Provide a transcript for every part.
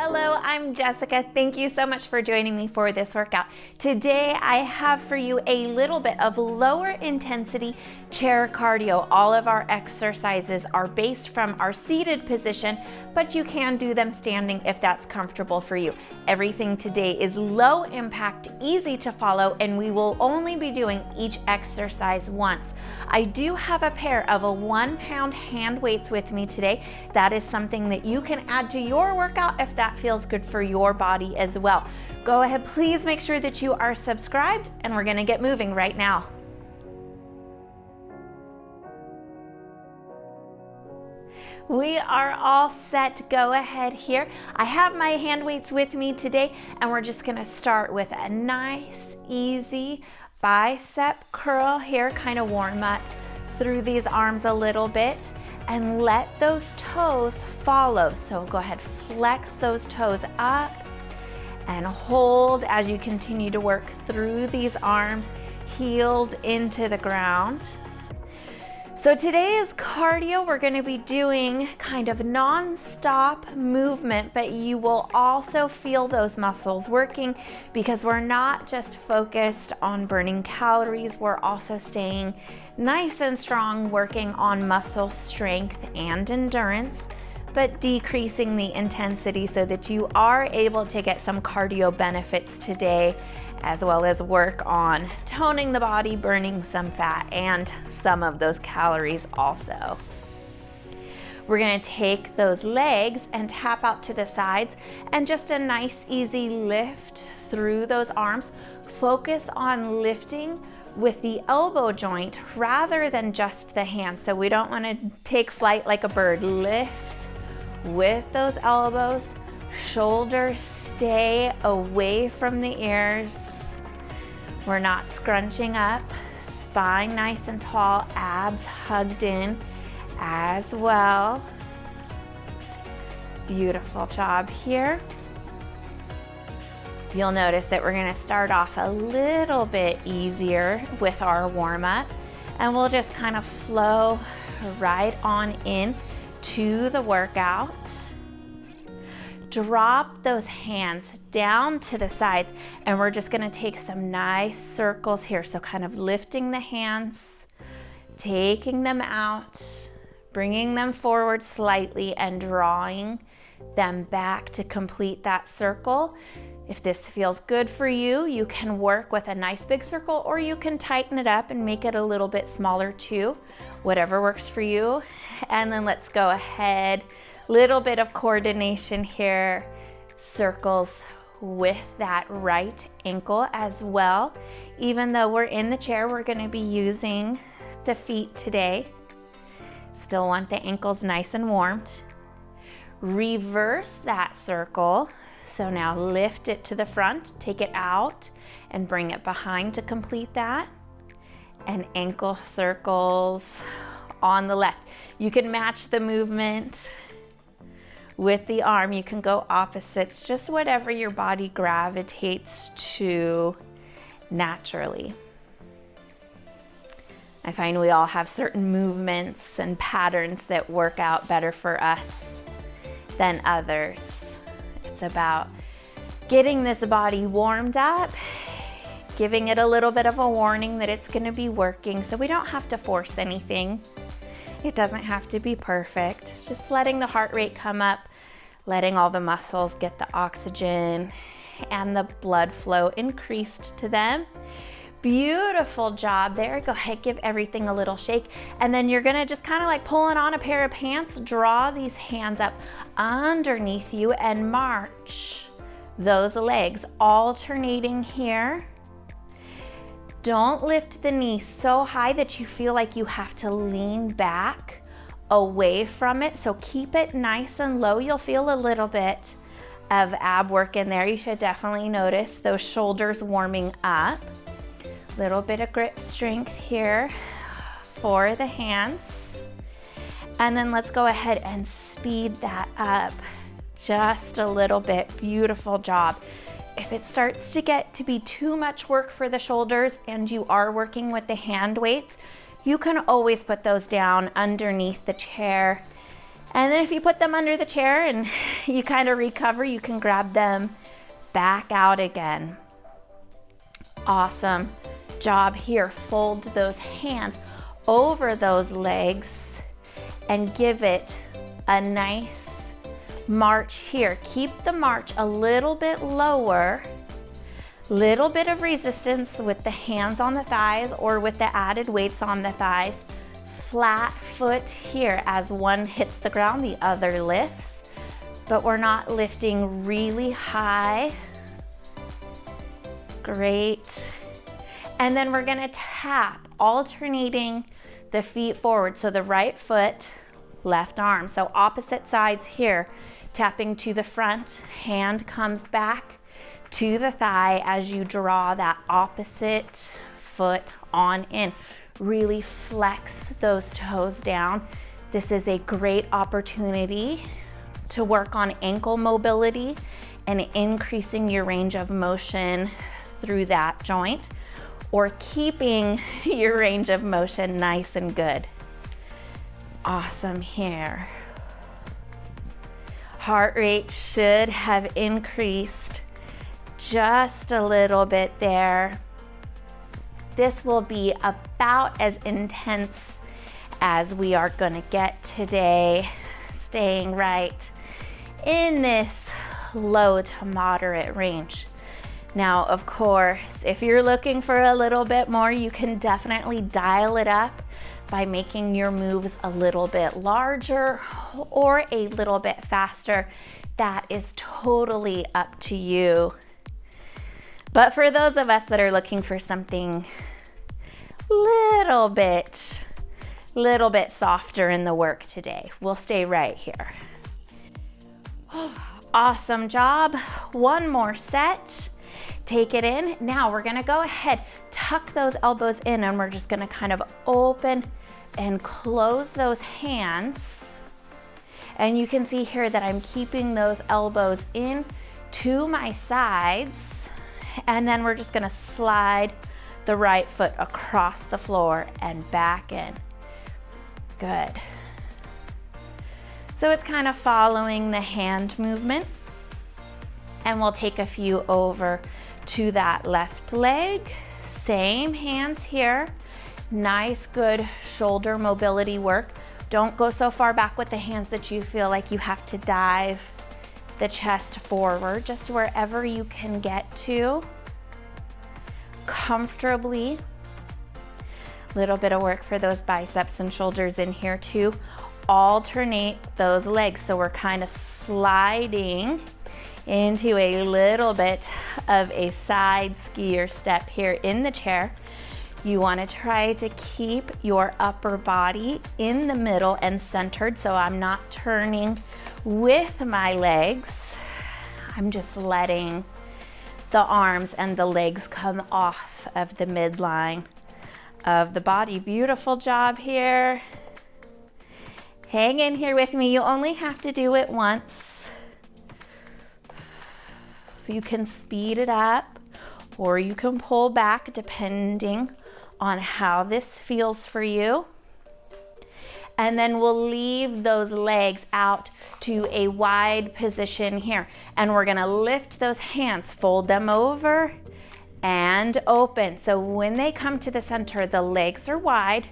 Hello, I'm Jessica. Thank you so much for joining me for this workout. Today I have for you a little bit of lower intensity chair cardio. All of our exercises are based from our seated position, but you can do them standing if that's comfortable for you. Everything today is low impact, easy to follow, and we will only be doing each exercise once. I do have a pair of 1 pound hand weights with me today. That is something that you can add to your workout if that feels good for your body as well. Go ahead, please make sure that you are subscribed, and we're gonna get moving right now. We are all set to go ahead here. I have my hand weights with me today, and we're just gonna start with a nice, easy bicep curl here, kind of warm up through these arms a little bit, and let those toes follow. So go ahead, flex those toes up and hold as you continue to work through these arms, heels into the ground. So today is cardio. We're going to be doing kind of non-stop movement, but you will also feel those muscles working because we're not just focused on burning calories, we're also staying nice and strong, working on muscle strength and endurance, but decreasing the intensity so that you are able to get some cardio benefits today, as well as work on toning the body, burning some fat, and some of those calories also. We're gonna take those legs and tap out to the sides and just a nice easy lift through those arms. Focus on lifting with the elbow joint rather than just the hands. So we don't wanna take flight like a bird. Lift with those elbows, shoulders stay away from the ears. We're not scrunching up, spine nice and tall, abs hugged in as well. Beautiful job here. You'll notice that we're gonna start off a little bit easier with our warm up, and we'll just kind of flow right on in to the workout. Drop those hands down to the sides, and we're just gonna take some nice circles here. So kind of lifting the hands, taking them out, bringing them forward slightly, and drawing them back to complete that circle. If this feels good for you, you can work with a nice big circle, or you can tighten it up and make it a little bit smaller too, whatever works for you. And then let's go ahead, little bit of coordination here, circles with that right ankle as well. Even though we're in the chair, we're gonna be using the feet today. Still want the ankles nice and warmed. Reverse that circle. So now lift it to the front, take it out, and bring it behind to complete that. And ankle circles on the left. You can match the movement with the arm. You can go opposites, just whatever your body gravitates to naturally. I find we all have certain movements and patterns that work out better for us than others. It's about getting this body warmed up, giving it a little bit of a warning that it's going to be working, so we don't have to force anything. It doesn't have to be perfect. Just letting the heart rate come up, letting all the muscles get the oxygen and the blood flow increased to them. Beautiful job there. Go ahead, give everything a little shake. And then you're gonna just kind of like pulling on a pair of pants, draw these hands up underneath you and march those legs, alternating here. Don't lift the knees so high that you feel like you have to lean back away from it. So keep it nice and low. You'll feel a little bit of ab work in there. You should definitely notice those shoulders warming up. Little bit of grip strength here for the hands. And then let's go ahead and speed that up just a little bit. Beautiful job. If it starts to get to be too much work for the shoulders and you are working with the hand weights, you can always put those down underneath the chair And then if you put them under the chair and you kind of recover, you can grab them back out again. Awesome job here. Fold those hands over those legs and give it a nice march here. Keep the march a little bit lower, little bit of resistance with the hands on the thighs or with the added weights on the thighs. Flat foot here. As one hits the ground, the other lifts, but we're not lifting really high. Great. And then we're gonna tap, alternating the feet forward. So the right foot, left arm. So opposite sides here, tapping to the front, hand comes back to the thigh as you draw that opposite foot on in. Really flex those toes down. This is a great opportunity to work on ankle mobility and increasing your range of motion through that joint, or keeping your range of motion nice and good. Awesome here. Heart rate should have increased just a little bit there. This will be about as intense as we are gonna get today, staying right in this low to moderate range. Now, of course, if you're looking for a little bit more, you can definitely dial it up by making your moves a little bit larger or a little bit faster. That is totally up to you. But for those of us that are looking for something little bit softer in the work today, we'll stay right here. Awesome job. One more set. Take it in. Now we're gonna go ahead, tuck those elbows in, and we're just gonna kind of open and close those hands. And you can see here that I'm keeping those elbows in to my sides. And then we're just gonna slide the right foot across the floor and back in. Good. So it's kind of following the hand movement. And we'll take a few over to that left leg. Same hands here. Nice, good shoulder mobility work. Don't go so far back with the hands that you feel like you have to dive the chest forward. Just wherever you can get to comfortably. Little bit of work for those biceps and shoulders in here too. Alternate those legs. So we're kind of sliding into a little bit of a side skier step here in the chair. You want to try to keep your upper body in the middle and centered, so I'm not turning with my legs. I'm just letting the arms and the legs come off of the midline of the body. Beautiful job here. Hang in here with me. You only have to do it once. You can speed it up or you can pull back depending on how this feels for you. And then we'll leave those legs out to a wide position here. And we're gonna lift those hands, fold them over and open. So when they come to the center, the legs are wide,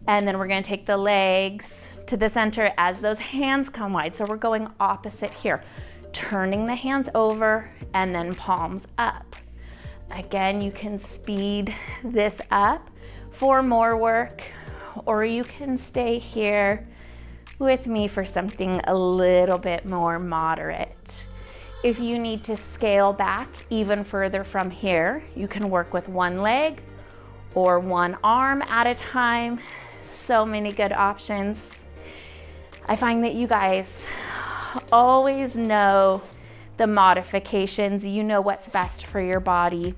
and then we're gonna take the legs to the center as those hands come wide. So we're going opposite here. Turning the hands over and then palms up. Again, you can speed this up for more work, or you can stay here with me for something a little bit more moderate. If you need to scale back even further from here, you can work with one leg or one arm at a time. So many good options. I find that you guys always know the modifications. You know what's best for your body.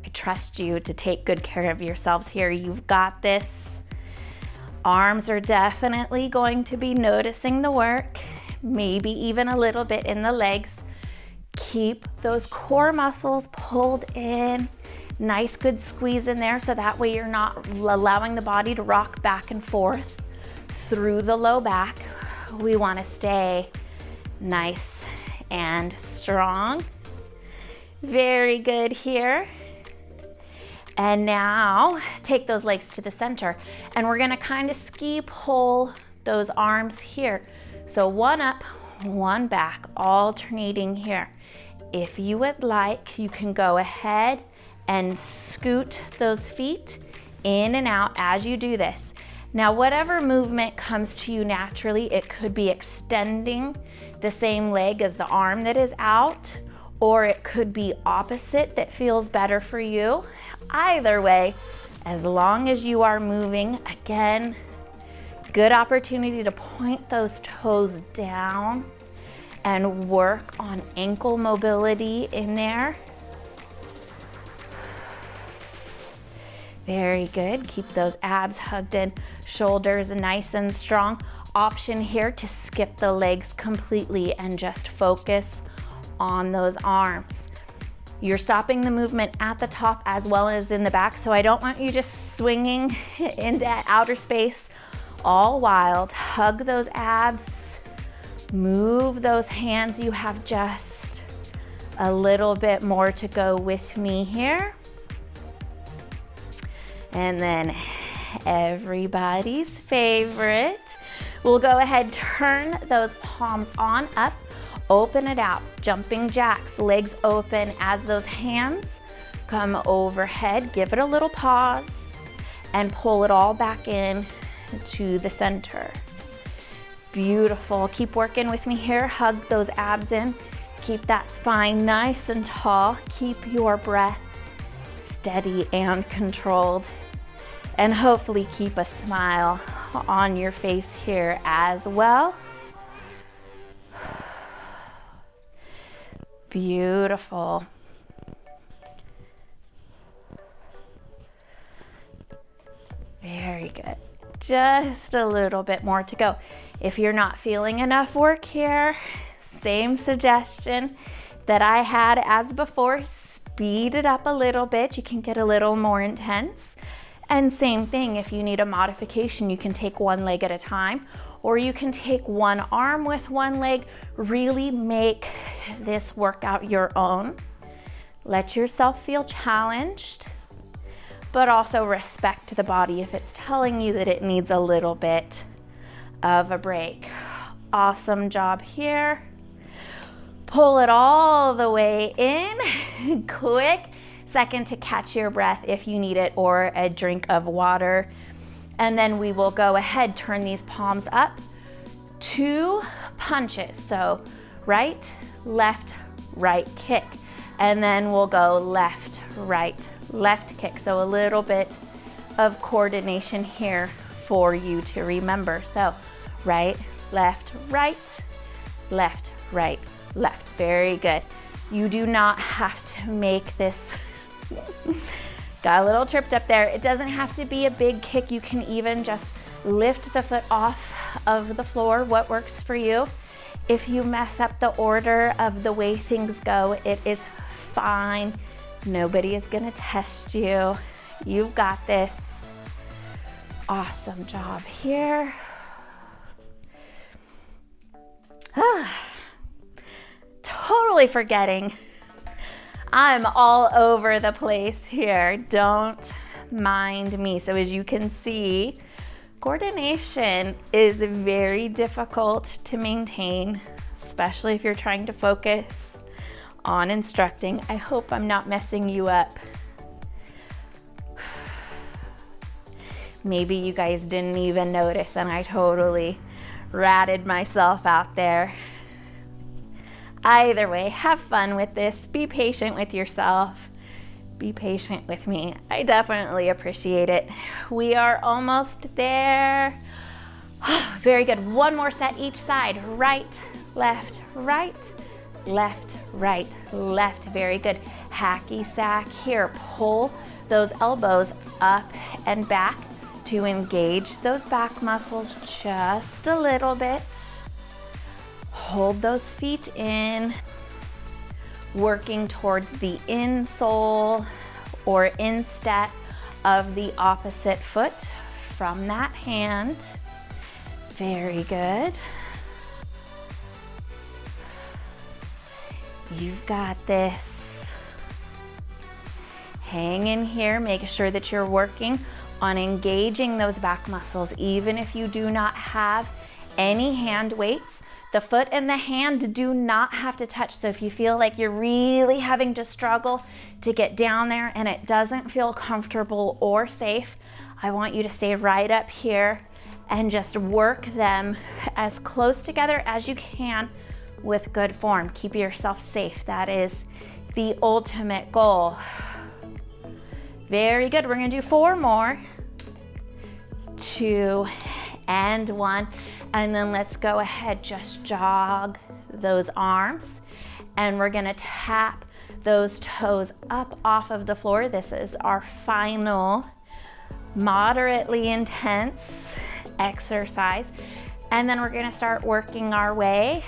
I trust you to take good care of yourselves here. You've got this. Arms are definitely going to be noticing the work, maybe even a little bit in the legs. Keep those core muscles pulled in. Nice, good squeeze in there, so that way you're not allowing the body to rock back and forth through the low back. we want to stay nice and strong. Very good here. And now take those legs to the center, and we're gonna kind of ski pull those arms here. So one up, one back, alternating here. If you would like, you can go ahead and scoot those feet in and out as you do this. Now, whatever movement comes to you naturally, it could be extending the same leg as the arm that is out, or it could be opposite that feels better for you. Either way, as long as you are moving, again, good opportunity to point those toes down and work on ankle mobility in there. Very good. Keep those abs hugged in, shoulders nice and strong. Option here to skip the legs completely and just focus on those arms. You're stopping the movement at the top as well as in the back, so I don't want you just swinging into outer space all wild. Hug those abs, move those hands. You have just a little bit more to go with me here. And then everybody's favorite, we'll go ahead, turn those palms on up, open it out, jumping jacks, legs open as those hands come overhead. Give it a little pause and pull it all back in to the center. Beautiful. Keep working with me here. Hug those abs in. Keep that spine nice and tall. Keep your breath steady and controlled. And hopefully keep a smile on your face here as well. Beautiful. Very good. Just a little bit more to go. If you're not feeling enough work here, same suggestion that I had as before, speed it up a little bit. You can get a little more intense. And same thing, if you need a modification, you can take one leg at a time, or you can take one arm with one leg. Really make this workout your own. Let yourself feel challenged, but also respect the body if it's telling you that it needs a little bit of a break. Awesome job here. Pull it all the way in. Quick second to catch your breath if you need it, or a drink of water. And then we will go ahead, turn these palms up. 2 punches. So right, left, right kick. And then we'll go left, right, left kick. So a little bit of coordination here for you to remember. So right, left, right, left, right, left. Very good. You do not have to make this got a little tripped up there. It doesn't have to be a big kick. You can even just lift the foot off of the floor. What works for you? If you mess up the order of the way things go, it is fine. Nobody is gonna test you. You've got this. Awesome job here. Totally forgetting. I'm all over the place here. Don't mind me. So as you can see, coordination is very difficult to maintain, especially if you're trying to focus on instructing. I hope I'm not messing you up. Maybe you guys didn't even notice and I totally ratted myself out there. Either way, have fun with this. Be patient with yourself. Be patient with me. I definitely appreciate it. We are almost there. Very good. One more set each side. Right, left, right, left, right, left. Very good. Hacky sack here. Pull those elbows up and back to engage those back muscles just a little bit. Hold those feet in, working towards the insole or instep of the opposite foot from that hand. Very good. You've got this. Hang in here, make sure that you're working on engaging those back muscles, even if you do not have any hand weights. The foot and the hand do not have to touch. So if you feel like you're really having to struggle to get down there and it doesn't feel comfortable or safe, I want you to stay right up here and just work them as close together as you can with good form. Keep yourself safe. That is the ultimate goal. Very good. We're going to do 4 more. 2 and 1. And then let's go ahead, just jog those arms. And we're going to tap those toes up off of the floor. This is our final moderately intense exercise. And then we're going to start working our way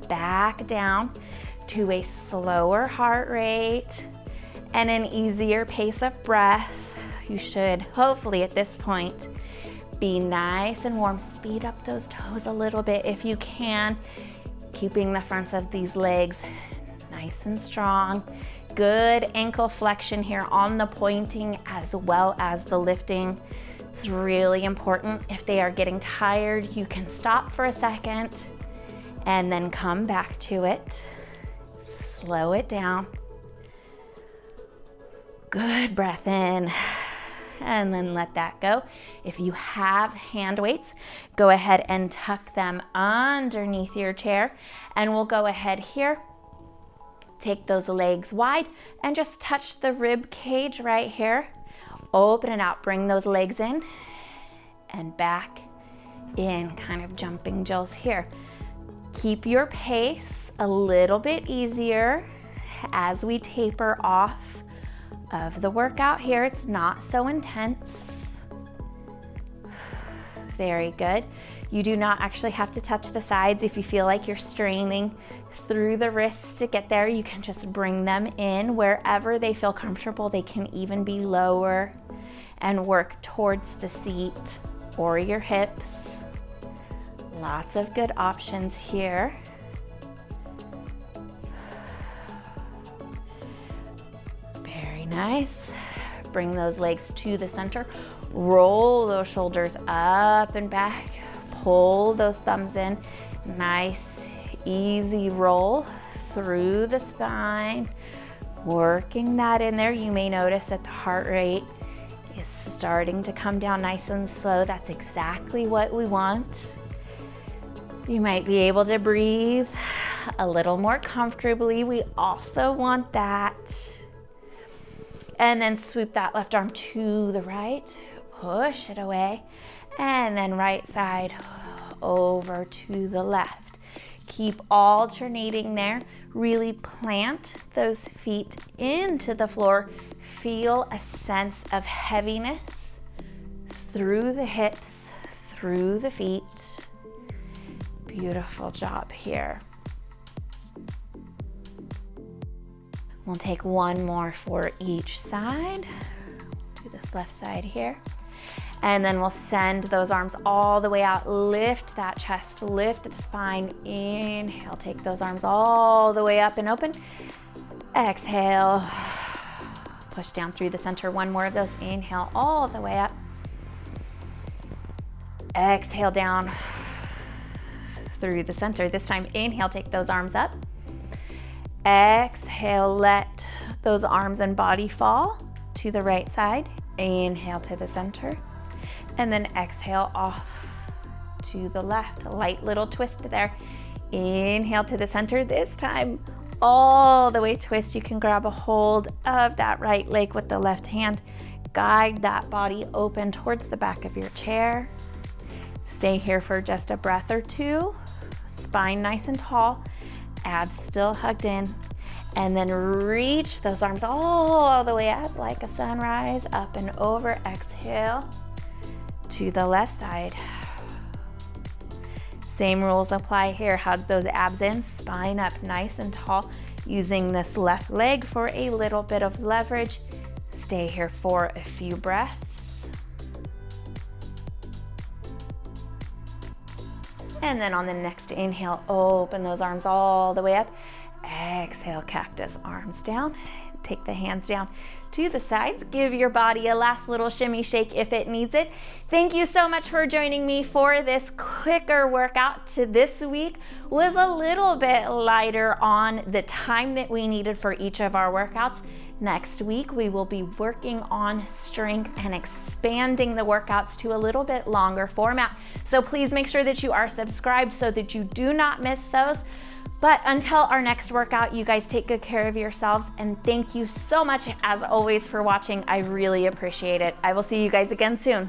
back down to a slower heart rate and an easier pace of breath. You should hopefully at this point be nice and warm. Speed up those toes a little bit if you can, keeping the fronts of these legs nice and strong. Good ankle flexion here on the pointing as well as the lifting. It's really important. If they are getting tired, you can stop for a second and then come back to it. Slow it down. Good breath in. And then let that go. If you have hand weights, go ahead and tuck them underneath your chair. And we'll go ahead here, take those legs wide and just touch the rib cage right here. Open it out, bring those legs in and back in, kind of jumping jills here. Keep your pace a little bit easier as we taper off of the workout here. It's not so intense. Very good. You do not actually have to touch the sides. If you feel like you're straining through the wrists to get there, you can just bring them in wherever they feel comfortable. They can even be lower and work towards the seat or your hips. Lots of good options here. Nice. Bring those legs to the center. Roll those shoulders up and back. Pull those thumbs in. Nice, easy roll through the spine. Working that in there. You may notice that the heart rate is starting to come down nice and slow. That's exactly what we want. You might be able to breathe a little more comfortably. We also want that. And then sweep that left arm to the right, push it away, and then right side over to the left. Keep alternating there. Really plant those feet into the floor. Feel a sense of heaviness through the hips, through the feet. Beautiful job here. We'll take 1 more for each side. Do this left side here. And then we'll send those arms all the way out. Lift that chest, lift the spine. Inhale, take those arms all the way up and open. Exhale, push down through the center. 1 more of those. Inhale all the way up. Exhale down through the center. This time, inhale, take those arms up. Exhale, let those arms and body fall to the right side. Inhale to the center. And then exhale off to the left. A light little twist there. Inhale to the center. This time, all the way twist. You can grab a hold of that right leg with the left hand. Guide that body open towards the back of your chair. Stay here for just a breath or 2. Spine nice and tall. Abs still hugged in, and then reach those arms all the way up like a sunrise, up and over. Exhale to the left side. Same rules apply here. Hug those abs in, spine up nice and tall, using this left leg for a little bit of leverage. Stay here for a few breaths. And then on the next inhale, open those arms all the way up. Exhale, cactus, arms down. Take the hands down to the sides. Give your body a last little shimmy shake if it needs it. Thank you so much for joining me for this quicker workout. To this week was a little bit lighter on the time that we needed for each of our workouts. Next week, we will be working on strength and expanding the workouts to a little bit longer format. So please make sure that you are subscribed so that you do not miss those. But until our next workout, you guys take good care of yourselves, and thank you so much as always for watching. I really appreciate it. I will see you guys again soon.